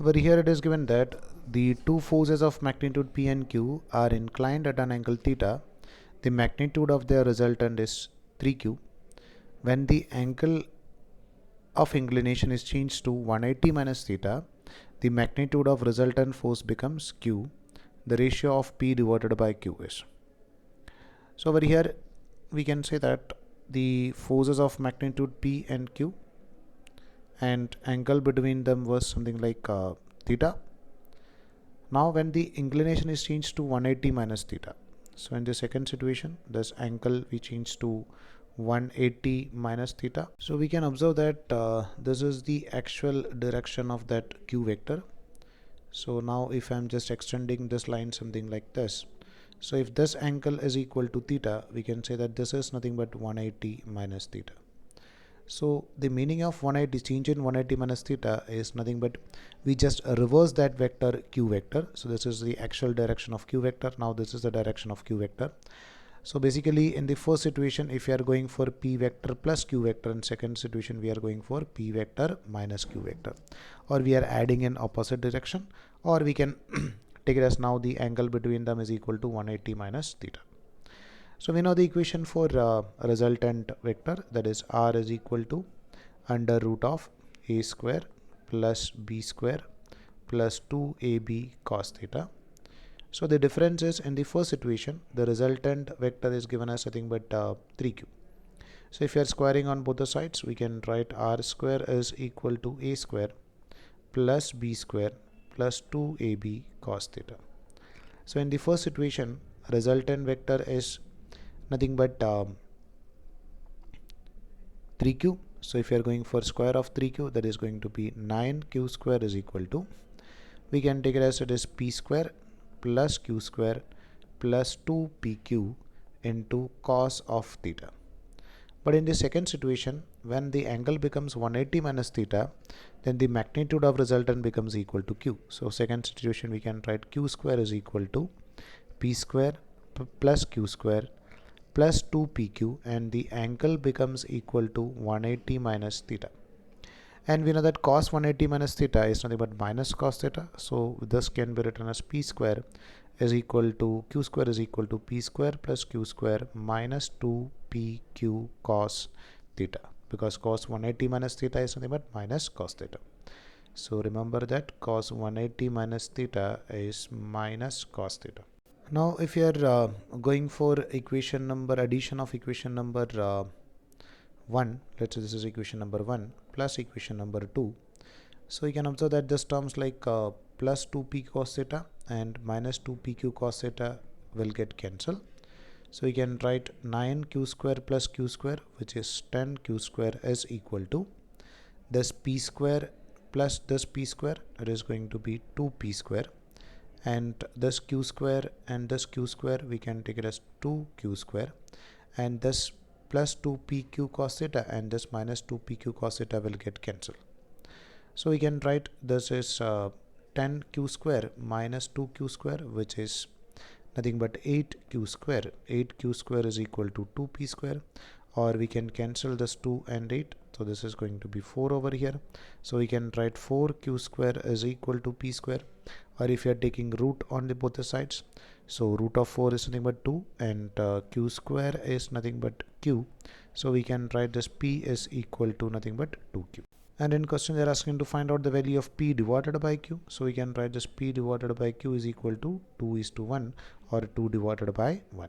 Over here it is given that the two forces of magnitude P and Q are inclined at an angle theta. The magnitude of their resultant is 3Q. When the angle of inclination is changed to 180 minus theta, the magnitude of resultant force becomes Q. The ratio of P divided by Q is. So over here we can say that the forces of magnitude P and Q and angle between them was something like theta. Now when the inclination is changed to 180 minus theta, so in the second situation this angle we change to 180 minus theta. So we can observe that this is the actual direction of that Q vector. So now if I'm just extending this line something like this, so if this angle is equal to theta, we can say that this is nothing but 180 minus theta. So the meaning of 180 change in 180 minus theta is nothing but we just reverse that vector Q vector. So this is the actual direction of Q vector. Now this is the direction of Q vector. So basically in the first situation, if we are going for P vector plus Q vector, in second situation we are going for P vector minus Q vector, or we are adding in opposite direction, or we can take it as now the angle between them is equal to 180 minus theta. So we know the equation for resultant vector, that is R is equal to under root of a square plus b square plus 2ab cos theta. So the difference is in the first situation the resultant vector is given as nothing but 3q. So if you are squaring on both the sides, we can write r square is equal to a square plus b square plus 2ab cos theta. So in the first situation resultant vector is nothing but 3q. So if you are going for square of 3q, that is going to be 9q square is equal to, we can take it as it is p square plus q square plus 2pq into cos of theta. But in the second situation, when the angle becomes 180 minus theta, then the magnitude of resultant becomes equal to q. So second situation we can write q square is equal to p square plus q square plus 2pq, and the angle becomes equal to 180 minus theta. And we know that cos 180 minus theta is nothing but minus cos theta. So this can be written as p square is equal to q square is equal to p square plus q square minus 2pq cos theta, because cos 180 minus theta is nothing but minus cos theta. So remember that cos 180 minus theta is minus cos theta. Now if you are going for equation number addition of equation number 1, let's say this is equation number 1 plus equation number 2, so you can observe that this terms like plus 2p cos theta and minus 2pq cos theta will get cancelled. So you can write 9q square plus q square, which is 10q square, is equal to this p square plus this p square, it is going to be 2p square, and this q square and this q square we can take it as 2q square, and this plus 2pq cos theta and this minus 2pq cos theta will get cancelled. So we can write this is 10q square minus 2q square, which is nothing but 8q square. 8q square is equal to 2p square, or we can cancel this 2 and 8, so this is going to be 4 over here. So we can write 4q square is equal to p square, or if you are taking root on the both the sides, so root of 4 is nothing but 2 and q square is nothing but q, so we can write this p is equal to nothing but 2q. And in question they are asking to find out the value of p divided by q, so we can write this p divided by q is equal to 2:1 or 2 divided by 1.